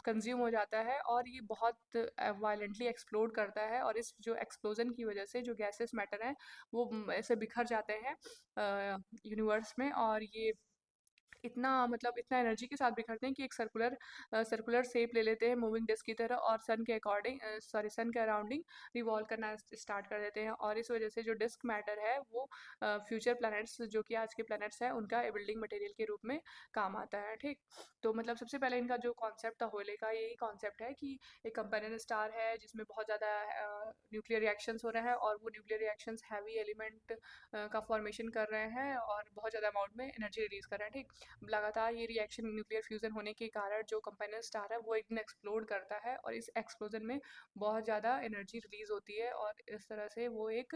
कंज्यूम हो जाता है और ये बहुत वायलेंटली एक्सप्लोड करता है और इस जो एक्सप्लोजन की वजह से जो गैसेस मैटर हैं वो ऐसे बिखर जाते हैं यूनिवर्स में। और ये इतना मतलब इतना एनर्जी के साथ बिखरते हैं कि एक सर्कुलर शेप ले लेते हैं मूविंग डिस्क की तरह और सन के अराउंडिंग रिवॉल्व करना स्टार्ट कर देते हैं। और इस वजह से जो डिस्क मैटर है वो फ्यूचर प्लैनेट्स जो कि आज के प्लैनेट्स हैं उनका बिल्डिंग मटेरियल के रूप में काम आता है। ठीक। तो मतलब सबसे पहले इनका जो कॉन्सेप्ट था होले का यही कॉन्सेप्ट है कि एक कंपेनियन स्टार है जिसमें बहुत ज़्यादा न्यूक्लियर रिएक्शंस हो रहे हैं और वो न्यूक्लियर रिएक्शंस हैवी एलिमेंट का फॉर्मेशन कर रहे हैं और बहुत ज़्यादा अमाउंट में एनर्जी रिलीज कर रहे हैं। ठीक। लगातार ये रिएक्शन न्यूक्लियर फ्यूज़न होने के कारण जो कंपाउंड स्टार है वो एक दिन एक्सप्लोड करता है और इस एक्सप्लोजन में बहुत ज़्यादा एनर्जी रिलीज होती है और इस तरह से वो एक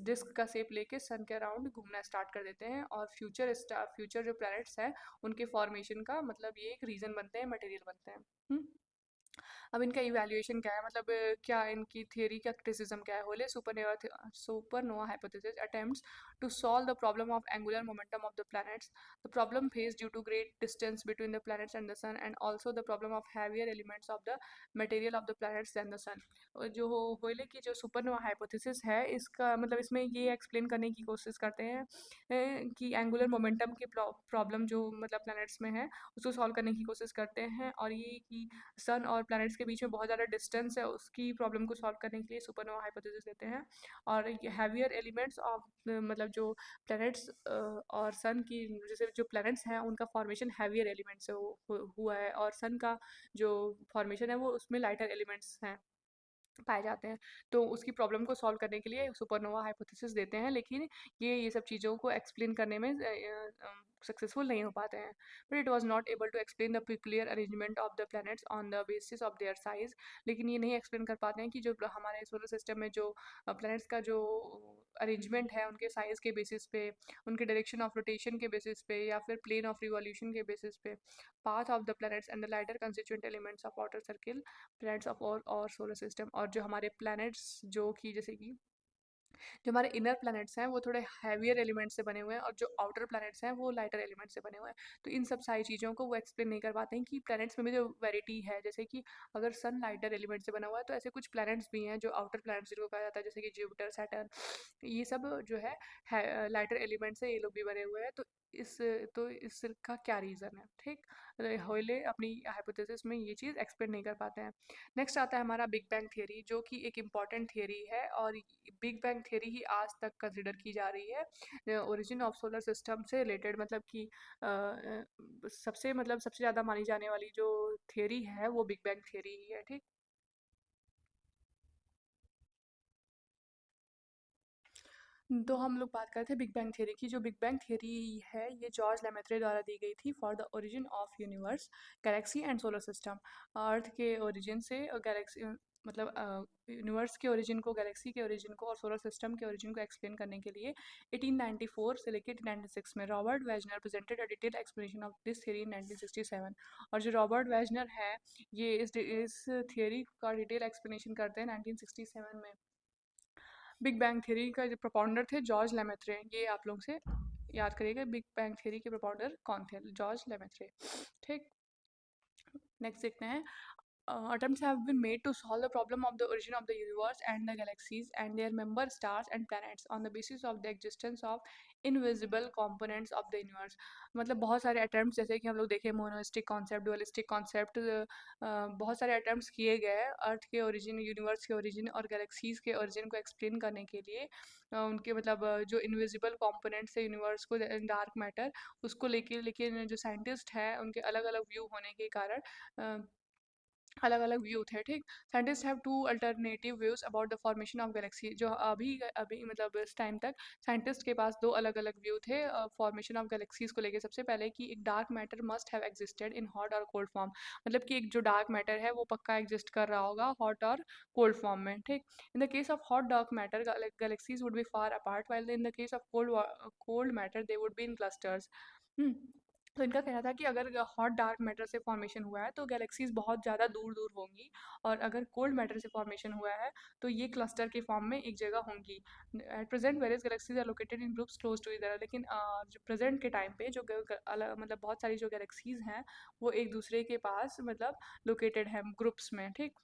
डिस्क का शेप लेके सन के अराउंड घूमना स्टार्ट कर देते हैं और फ्यूचर जो प्लैनेट्स हैं उनके फॉर्मेशन का मतलब ये एक रीज़न बनते हैं, मटेरियल बनते हैं। अब इनका इवैल्यूएशन क्या है, मतलब क्या इनकी थियरी का क्रिटिसिज्म क्या है। Hoyle supernova hypothesis attempts to solve the problem of angular momentum of the planets, the problem face due to great distance between the planets and the sun and also the problem of heavier elements of the material of the planets than the sun. जो होले की जो सुपरनोवा हाइपोथेसिस है इसका मतलब इसमें ये एक्सप्लेन करने की कोशिश करते हैं कि एंगुलर मोमेंटम के प्रॉब्लम जो मतलब प्लैनेट्स में है उसको सॉल्व करने की कोशिश करते हैं और ये कि सन और प्लैनेट्स के बीच में बहुत ज़्यादा डिस्टेंस है उसकी प्रॉब्लम को सॉल्व करने के लिए सुपरनोवा हाइपोथेसिस देते हैं। और ये हैवियर एलिमेंट्स ऑफ मतलब जो प्लैनेट्स और सन की जैसे जो प्लैनेट्स हैं उनका फॉर्मेशन हैवियर एलिमेंट से हुआ है और सन का जो फॉर्मेशन है वो उसमें लाइटर एलिमेंट्स हैं पाए जाते हैं। तो उसकी प्रॉब्लम को सॉल्व करने के लिए सुपरनोवा हाइपोथेसिस देते हैं, लेकिन ये सब चीज़ों को एक्सप्लेन करने में सक्सेसफुल नहीं हो पाते हैं। But it was not able to explain the clear arrangement of the planets on the basis of their size. लेकिन ये नहीं एक्सप्लेन कर पाते हैं कि जो हमारे सोलर सिस्टम में जो प्लैनेट्स का जो अरेंजमेंट है उनके साइज़ के बेसिस पे, उनके डायरेक्शन ऑफ रोटेशन के बेसिस पे या फिर प्लेन ऑफ रिवॉल्यूशन के बेसिस पे, path of the planets and the lighter constituent elements of outer circle planets of और सोलर सिस्टम। और जो हमारे प्लैनेट्स जो कि जैसे कि जो हमारे इनर प्लैनेट्स हैं वो थोड़े हैवियर एलिमेंट से बने हुए हैं और जो आउटर प्लैनेट्स हैं वो लाइटर एलिमेंट से बने हुए हैं। तो इन सब सारी चीज़ों को वो एक्सप्लेन नहीं कर पाते हैं कि प्लैनेट्स में भी जो वेराइटी है, जैसे कि अगर सन लाइटर एलिमेंट से बना हुआ है तो ऐसे कुछ प्लैनेट्स भी हैं जो आउटर प्लैनेट्स जिनको कहा जाता है, जैसे कि जुपिटर, सैटर्न, ये सब जो है लाइटर एलिमेंट से ये लोग भी बने हुए हैं। इस तो इसका क्या रीज़न है, ठीक। होयले अपनी हाइपोथेसिस में ये चीज़ एक्सप्लेन नहीं कर पाते हैं। नेक्स्ट आता है हमारा बिग बैंग थियरी, जो कि एक इम्पॉर्टेंट थियरी है और बिग बैंग थियरी ही आज तक कंसिडर की जा रही है ओरिजिन ऑफ सोलर सिस्टम से रिलेटेड। मतलब कि सबसे ज़्यादा मानी जाने वाली जो थियरी है वो बिग बैंग थियरी ही है, ठीक। तो हम लोग बात करते हैं बिग बैंग थ्योरी की। जो बिग बैंग थ्योरी है ये जॉर्ज लेमेत्रे द्वारा दी गई थी for the origin of universe, galaxy and solar system. Earth के ओरिजिन से गैलेक्सी मतलब यूनिवर्स के ओरिजिन को, गैलेक्सी के ओरिजिन को और सोलर सिस्टम के ओरिजिन को एक्सप्लेन करने के लिए 1894 से लेकर 1896 में Robert Wegener presented a detail explanation of this theory in 1967। और जो रॉबर्ट वेजनर है ये इस थियरी का डिटेल एक्सप्लेनेशन करते हैं 1967 में। बिग बैंग थ्योरी का जो प्रोपाउंडर थे जॉर्ज लेमेत्रे, ये आप लोग से याद करिएगा बिग बैंग थ्योरी के प्रोपाउंडर कौन थे, जॉर्ज लेमेत्रे, ठीक। नेक्स्ट देखते हैं। Attempts have been made to solve the problem of the origin of the universe and the galaxies and their member stars and planets on the basis of the existence of invisible components of the universe। मतलब बहुत सारे अटैम्प्ट, जैसे कि हम लोग देखें मोनोस्टिक कॉन्सेप्ट, डुअलिस्टिक कॉन्सेप्ट, बहुत सारे अटैम्प्ट्स किए गए अर्थ के ओरिजिन, यूनिवर्स के ओरिजिन और गैलेक्सीज के ओरिजिन को एक्सप्लेन करने के लिए। उनके मतलब जो इनविजिबल कंपोनेंट्स है यूनिवर्स को, डार्क मैटर, उसको लेके, लेकिन जो साइंटिस्ट हैं उनके अलग अलग व्यू होने के कारण अलग अलग व्यू थे, ठीक। Scientist have two alternative views about the formation of galaxy. जो अभी अभी मतलब इस टाइम तक साइंटिस्ट के पास दो अलग अलग व्यू थे फॉर्मेशन ऑफ गैलेक्सीज को लेके। सबसे पहले कि एक dark matter must have existed in hot और कोल्ड फॉर्म, मतलब कि एक जो डार्क मैटर है वो पक्का एग्जिस्ट कर रहा होगा हॉट और कोल्ड फॉर्म में, ठीक। In the case of hot dark matter galaxies would be far apart, while in the case of cold matter they would be in clusters. तो इनका कहना था कि अगर हॉट डार्क मैटर से फॉर्मेशन हुआ है तो गैलेक्सीज बहुत ज़्यादा दूर दूर होंगी, और अगर कोल्ड मैटर से फॉर्मेशन हुआ है तो ये क्लस्टर के फॉर्म में एक जगह होंगी। At present various galaxies are located in groups close to each other, लेकिन जो प्रेजेंट के टाइम पे जो अलग मतलब बहुत सारी जो गैलेक्सीज हैं वो एक दूसरे के पास मतलब लोकेटेड हैं ग्रुप्स में, ठीक।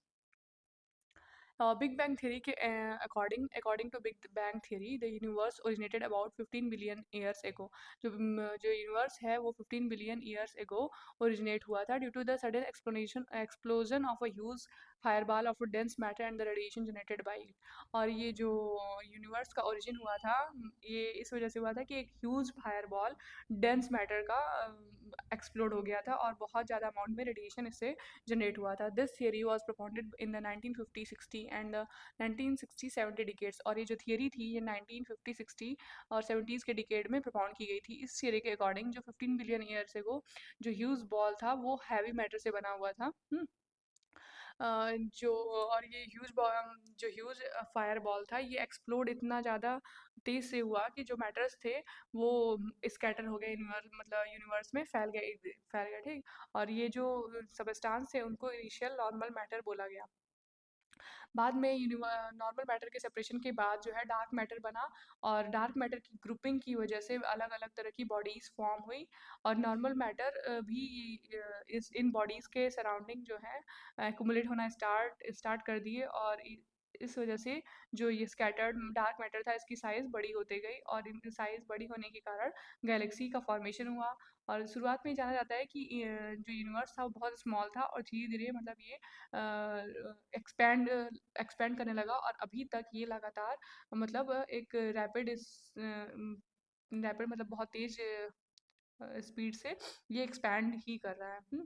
बिग बैंग थ्योरी के according to big bang theory the universe originated about 15 billion years ago. जो यूनिवर्स है वो 15 बिलियन ईयर्स एगो ओरिजिनेट हुआ था due to the sudden explosion of a huge fireball of dense matter and the radiation generated by it. और ये जो यूनिवर्स का ओरिजिन हुआ था, ये इस वजह से हुआ था कि एक ह्यूज फायरबॉल डेंस मैटर का एक्सप्लोड हो गया था और बहुत ज़्यादा अमाउंट में रेडिएशन इससे जनरेट हुआ था। This theory was propounded in the 1950-60 and 1960-70 decades. और ये जो थियरी थी ये 1950-60 और 70s के डिकेड में प्रपोन की गई थी। इस थियरी के अकॉर्डिंग जो 15 बिलियन ईयर्स अगो जो ह्यूज बॉल था वो हैवी मैटर से बना हुआ था। जो और ये जो ह्यूज फायर बॉल था ये एक्सप्लोड इतना ज़्यादा तेज से हुआ कि जो मैटर्स थे वो स्कैटर हो गए यूनिवर्स, मतलब यूनिवर्स में फैल गए, ठीक। और ये जो सबस्टांस थे उनको इनिशियल नॉर्मल मैटर बोला गया। बाद में नॉर्मल मैटर के सेपरेशन के बाद जो है डार्क मैटर बना, और डार्क मैटर की ग्रुपिंग की वजह से अलग अलग तरह की बॉडीज़ फॉर्म हुई। और नॉर्मल मैटर भी इस इन बॉडीज़ के सराउंडिंग जो है एक्यूमुलेट होना स्टार्ट कर दिए। और इस वजह से जो ये स्कैटर्ड डार्क मैटर था इसकी साइज़ बड़ी होती गई, और इनकी साइज़ बड़ी होने के कारण गैलेक्सी का फॉर्मेशन हुआ। और शुरुआत में जाना जाता है कि जो यूनिवर्स था वो बहुत स्मॉल था और धीरे धीरे मतलब ये एक्सपैंड एक्सपैंड करने लगा, और अभी तक ये लगातार मतलब एक रैपिड मतलब बहुत तेज स्पीड से ये एक्सपैंड ही कर रहा है।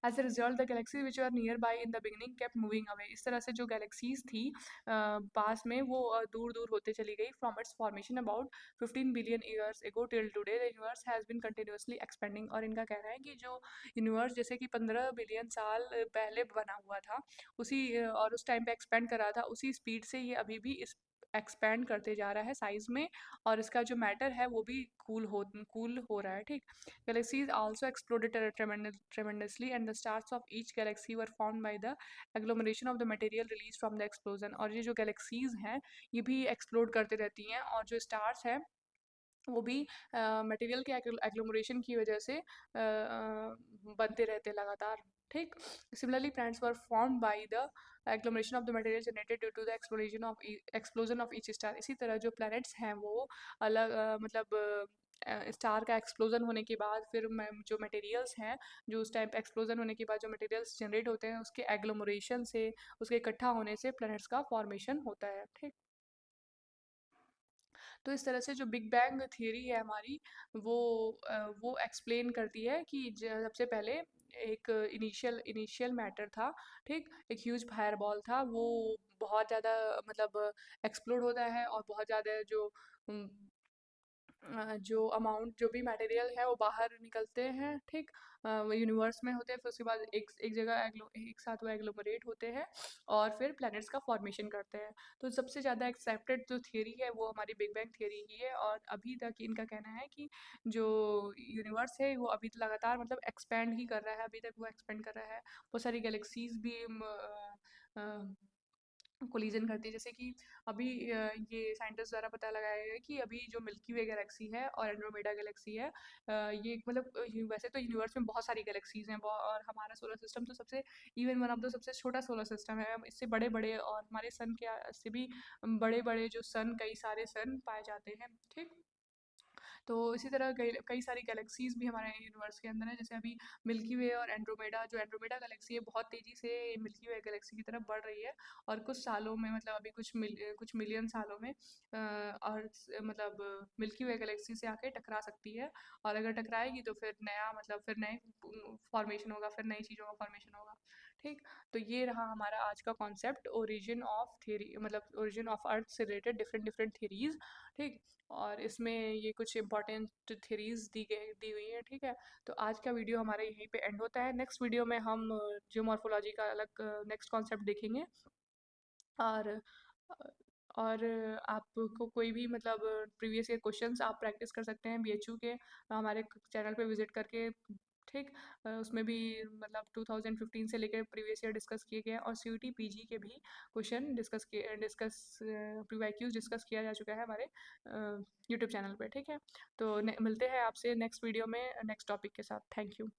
As a result the galaxy which are nearby in the beginning kept moving away. इस तरह से जो गैलेक्सीज थी पास में वो दूर दूर होते चली गई from its formation about 15 billion years ago till today the universe has been continuously expanding. और इनका कहना है कि जो यूनिवर्स जैसे कि 15 बिलियन साल पहले बना हुआ था उसी और उस टाइम पे एक्सपेंड कर रहा था उसी स्पीड से ये अभी भी इस एक्सपेंड करते जा रहा है साइज में, और इसका जो मैटर है वो भी कूल हो रहा है, ठीक। Galaxies also exploded tremendously, and the stars of each galaxy were formed by the agglomeration of the material released from the explosion। और ये जो galaxies हैं ये भी explode करते रहती हैं, और जो stars हैं वो भी मटेरियल के एग्लोमरेशन की वजह से बनते रहते लगातार, ठीक। Similarly planets were formed by the agglomeration of the material generated due to the explosion of each star. इसी तरह जो प्लैनेट्स हैं वो अलग मतलब स्टार का एक्सप्लोजन होने के बाद फिर जो मटेरियल्स हैं जो उस टाइम पे एक्सप्लोजन होने के बाद जो मटेरियल्स जनरेट होते हैं उसके एग्लोमरेशन से उसके इकट्ठा होने से प्लैनेट्स का फॉर्मेशन होता है, ठीक। तो इस तरह से जो बिग बैंग थियरी है हमारी वो एक्सप्लेन करती है कि सबसे पहले एक इनिशियल मैटर था, ठीक। एक ह्यूज फायर बॉल था, वो बहुत ज़्यादा मतलब एक्सप्लोड होता है और बहुत ज़्यादा जो अमाउंट जो भी मटेरियल है वो बाहर निकलते हैं, ठीक। यूनिवर्स में होते हैं, फिर उसके बाद एक जगह एक साथ वो एग्लोमरेट होते हैं और फिर प्लैनेट्स का फॉर्मेशन करते हैं। तो सबसे ज़्यादा एक्सेप्टेड जो थियरी है वो हमारी बिग बैंग थियरी ही है, और अभी तक इनका कहना है कि जो यूनिवर्स है वो अभी लगातार मतलब एक्सपेंड ही कर रहा है, अभी तक वो एक्सपेंड कर रहा है। बहुत सारी गैलेक्सीज भी कोलिजन करती है, जैसे कि अभी ये साइंटिस्ट द्वारा पता लगाया गया है कि अभी जो मिल्की वे गैलेक्सी है और एंड्रोमेडा गैलेक्सी है, ये मतलब वैसे तो यूनिवर्स में बहुत सारी गैलेक्सीज हैं और हमारा सोलर सिस्टम तो सबसे इवन वन ऑफ द सबसे छोटा सोलर सिस्टम है। इससे बड़े बड़े और हमारे सन के से भी बड़े बड़े जो सन कई सारे सन पाए जाते हैं, ठीक। तो इसी तरह कई सारी गैलेक्सीज भी हमारे यूनिवर्स के अंदर है, जैसे अभी मिल्की वे और एंड्रोमेडा, जो एंड्रोमेडा गैलेक्सी है बहुत तेज़ी से मिल्की वे गैलेक्सी की तरफ बढ़ रही है, और कुछ सालों में मतलब अभी कुछ मिलियन सालों में मतलब मिल्की वे गैलेक्सी से आके टकरा सकती है। और अगर टकराएगी तो फिर नया मतलब फिर नए फॉर्मेशन होगा, फिर नई चीज़ों का फॉर्मेशन होगा, ठीक। तो ये रहा हमारा आज का कॉन्सेप्ट ओरिजिन ऑफ थियरी, मतलब ओरिजिन ऑफ अर्थ से रिलेटेड डिफरेंट डिफरेंट थियरीज, ठीक। और इसमें ये कुछ इंपॉर्टेंट थ्योरीज दी हुई हैं, ठीक है। तो आज का वीडियो हमारा यहीं पे एंड होता है। नेक्स्ट वीडियो में हम जियोमॉर्फोलॉजी का अलग नेक्स्ट कॉन्सेप्ट देखेंगे। और और आपको कोई भी मतलब प्रीवियस ईयर क्वेश्चंस आप प्रैक्टिस कर सकते हैं बीएचयू के हमारे चैनल पे विजिट करके, ठीक। उसमें भी मतलब 2015 से लेकर प्रीवियस ईयर डिस्कस किए गए हैं, और सीयूटी पीजी के भी क्वेश्चन डिस्कस प्रीवाइक्यूज डिस्कस किया जा चुका है हमारे यूट्यूब चैनल पे, ठीक है। तो मिलते हैं आपसे नेक्स्ट वीडियो में नेक्स्ट टॉपिक के साथ। Thank you.